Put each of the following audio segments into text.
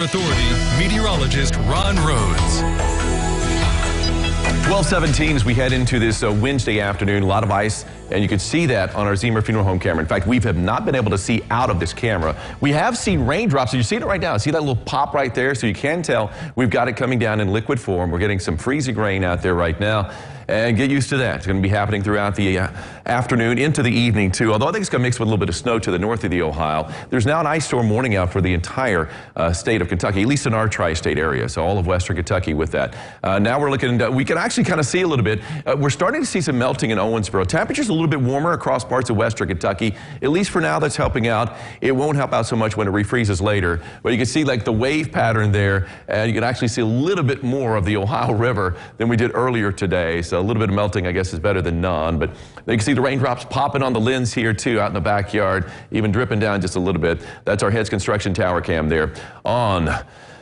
Authority meteorologist Ron Rhodes. 12:17 as we head into this Wednesday afternoon. A lot of ice, and you can see that on our Zimmer Funeral Home camera. In fact, we have not been able to see out of this camera. We have seen raindrops, so you see it right now. See that little pop right there? So you can tell we've got it coming down in liquid form. We're getting some freezing rain out there right now. And get used to that. It's going to be happening throughout the afternoon into the evening, too. Although I think it's going to mix with a little bit of snow to the north of the Ohio. There's now an ice storm warning out for the entire state of Kentucky, at least in our tri-state area. So all of western Kentucky with that. Now we're looking, we can actually kind of see a little bit. We're starting to see some melting in Owensboro. Temperatures a little bit warmer across parts of western Kentucky. At least for now, that's helping out. It won't help out so much when it refreezes later. But you can see like the wave pattern there. And you can actually see a little bit more of the Ohio River than we did earlier today. So a little bit of melting, I guess, is better than none. But you can see the raindrops popping on the lens here, too, out in the backyard, even dripping down just a little bit. That's our Heads Construction Tower cam there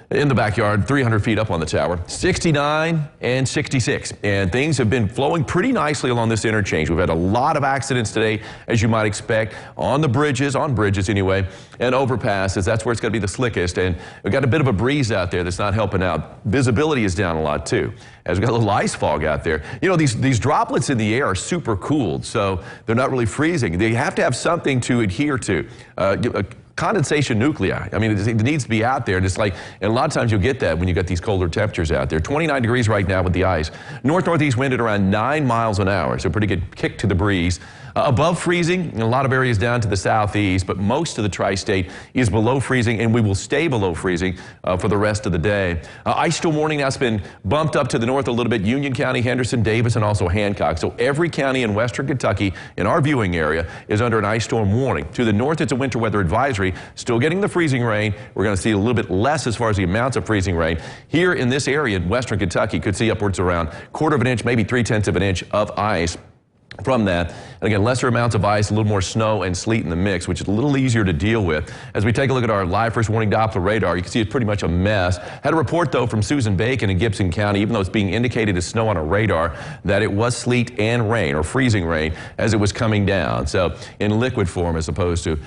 in the backyard, 300 feet up on the tower. 69 and 66. And things have been flowing pretty nicely along this interchange. We've had a lot of accidents today, as you might expect, on bridges anyway, and overpasses. That's where it's going to be the slickest. And we've got a bit of a breeze out there that's not helping out. Visibility is down a lot, too, as we've got a little ice fog out there. You know, these droplets in the air are super cooled, so they're not really freezing. They have to have something to adhere to. Condensation nuclei. I mean, it needs to be out there. And it's like, and a lot of times you'll get that when you get these colder temperatures out there. 29 degrees right now with the ice. North-northeast wind at around 9 miles an hour. So pretty good kick to the breeze. Above freezing in a lot of areas down to the southeast, but most of the tri-state is below freezing, and we will stay below freezing for the rest of the day. Ice storm warning now has been bumped up to the north a little bit. Union County, Henderson, Davis, and also Hancock. So every county in western Kentucky in our viewing area is under an ice storm warning. To the north, it's a winter weather advisory. Still getting the freezing rain. We're going to see a little bit less as far as the amounts of freezing rain. Here in this area in western Kentucky, could see upwards around 1/4 of an inch, maybe 3/10 of an inch of ice from that. And again, lesser amounts of ice, a little more snow and sleet in the mix, which is a little easier to deal with. As we take a look at our live first warning Doppler radar, you can see it's pretty much a mess. Had a report, though, from Susan Bacon in Gibson County, even though it's being indicated as snow on a radar, that it was sleet and rain, or freezing rain, as it was coming down. So in liquid form as opposed to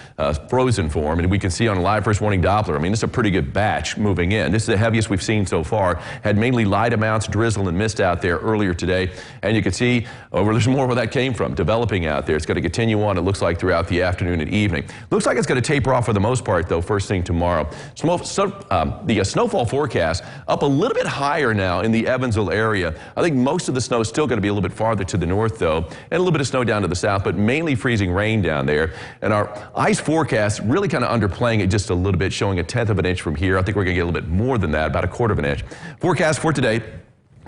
frozen form. And we can see on a live first warning Doppler, I mean, this is a pretty good batch moving in. This is the heaviest we've seen so far. Had mainly light amounts, drizzle, and mist out there earlier today. And you can see where there's more where that came from, developing out there. It's going to continue on, it looks like, throughout the afternoon and evening. Looks like it's going to taper off for the most part, though, first thing tomorrow. The snowfall forecast up a little bit higher now in the Evansville area. I think most of the snow is still going to be a little bit farther to the north, though, and a little bit of snow down to the south, but mainly freezing rain down there. And our ice forecast really kind of underplaying it just a little bit, showing 1/10 of an inch from here. I think we're going to get a little bit more than that, about 1/4 of an inch. Forecast for today,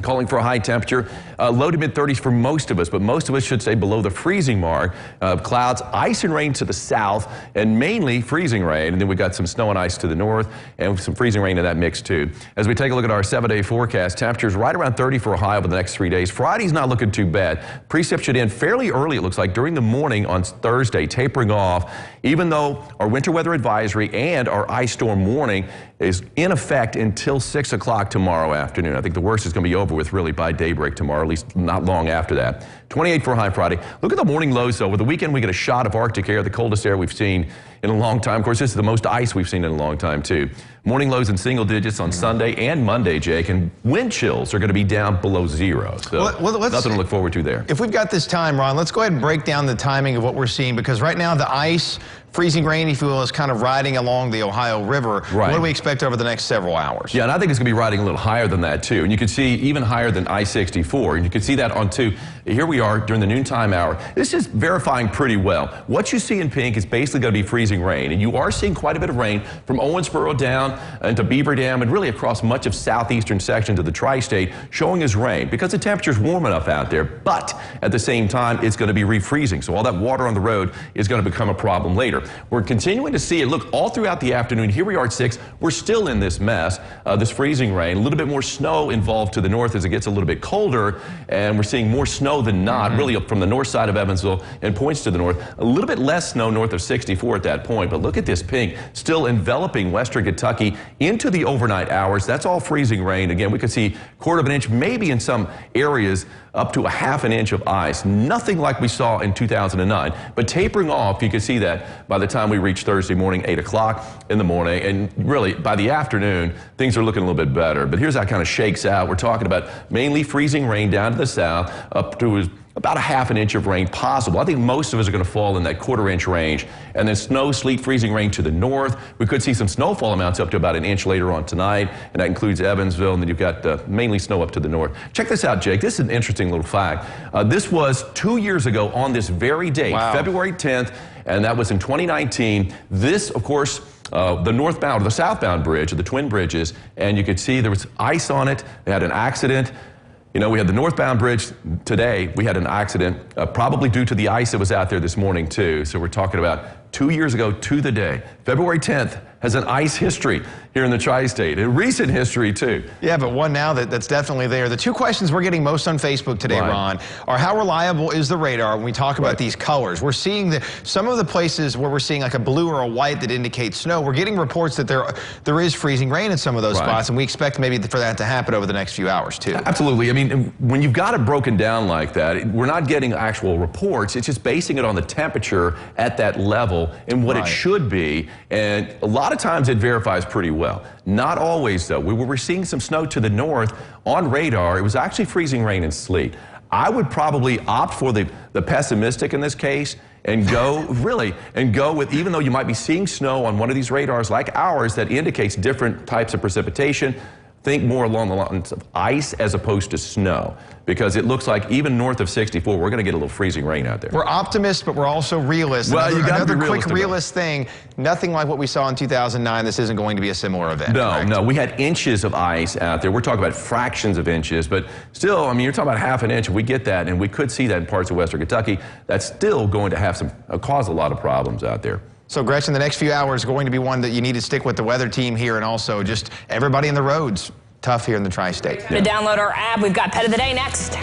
calling for a high temperature, low to mid-30s for most of us, but most of us should stay below the freezing mark. Clouds, ice and rain to the south, and mainly freezing rain. And then we got some snow and ice to the north, and some freezing rain in that mix too. As we take a look at our 7-day forecast, temperatures right around 30 for a high over the next 3 days. Friday's not looking too bad. Precip should end fairly early, it looks like, during the morning on Thursday, tapering off, even though our winter weather advisory and our ice storm warning is in effect until 6 o'clock tomorrow afternoon. I think the worst is going to be over with really by daybreak tomorrow, at least not long after that. 28 for a high Friday. Look at the morning lows, though. Over the weekend, we get a shot of Arctic air, the coldest air we've seen in a long time. Of course, this is the most ice we've seen in a long time, too. Morning lows in single digits on Sunday and Monday, Jake, and wind chills are going to be down below 0. So nothing to look forward to there. If we've got this time, Ron, let's go ahead and break down the timing of what we're seeing, because right now the ice, freezing rain, if you will, is kind of riding along the Ohio River. Right. What do we expect over the next several hours? Yeah, and I think it's going to be riding a little higher than that, too. And you can see even higher than I-64. And you can see that on, too. Here we are during the noontime hour. This is verifying pretty well. What you see in pink is basically going to be freezing rain. And you are seeing quite a bit of rain from Owensboro down into Beaver Dam and really across much of southeastern sections of the tri-state, showing as rain because the temperature's warm enough out there. But at the same time, it's going to be refreezing. So all that water on the road is going to become a problem later. We're continuing to see it. Look, all throughout the afternoon, here we are at 6. We're still in this mess, this freezing rain. A little bit more snow involved to the north as it gets a little bit colder. And we're seeing more snow than not, really up from the north side of Evansville and points to the north. A little bit less snow north of 64 at that point. But look at this pink, still enveloping western Kentucky into the overnight hours. That's all freezing rain. Again, we could see 1/4 of an inch, maybe in some areas up to 1/2 an inch of ice. Nothing like we saw in 2009, but tapering off, you can see that by the time we reach Thursday morning, 8 o'clock in the morning. And really, by the afternoon, things are looking a little bit better. But here's how it kind of shakes out. We're talking about mainly freezing rain down to the south, up to about a half an inch of rain possible. I think most of us are going to fall in that quarter-inch range. And then snow, sleet, freezing rain to the north. We could see some snowfall amounts up to about an inch later on tonight, and that includes Evansville, and then you've got mainly snow up to the north. Check this out, Jake. This is an interesting little fact. This was 2 years ago on this very date, February 10th, and that was in 2019. This, of course, the northbound or the southbound bridge, or the twin bridges, and you could see there was ice on it. They had an accident. You know, we had the northbound bridge today. We had an accident, probably due to the ice that was out there this morning, too. So we're talking about 2 years ago to the day. February 10th has an ice history here in the Tri-State, a recent history, too. Yeah, but one now that's definitely there. The two questions we're getting most on Facebook today, Ron, are how reliable is the radar when we talk about these colors? We're seeing some of the places where we're seeing like a blue or a white that indicates snow, we're getting reports that there is freezing rain in some of those spots, and we expect maybe for that to happen over the next few hours, too. Absolutely. I mean, when you've got it broken down like that, we're not getting actual reports. It's just basing it on the temperature at that level and what it should be. And a lot of times it verifies pretty well. Not always, though. We were seeing some snow to the north on radar. It was actually freezing rain and sleet. I would probably opt for the pessimistic in this case and go with, even though you might be seeing snow on one of these radars like ours that indicates different types of precipitation, think more along the lines of ice as opposed to snow, because it looks like even north of 64, we're going to get a little freezing rain out there. We're optimists, but we're also realists. Well, you got to be another quick realist thing, nothing like what we saw in 2009. This isn't going to be a similar event. No, we had inches of ice out there. We're talking about fractions of inches, but still, I mean, you're talking about half an inch. If we get that, and we could see that in parts of western Kentucky, that's still going to have cause a lot of problems out there. So, Gretchen, the next few hours are going to be one that you need to stick with the weather team here, and also just everybody in the roads. Tough here in the Tri-State. To download our app, we've got Pet of the Day next.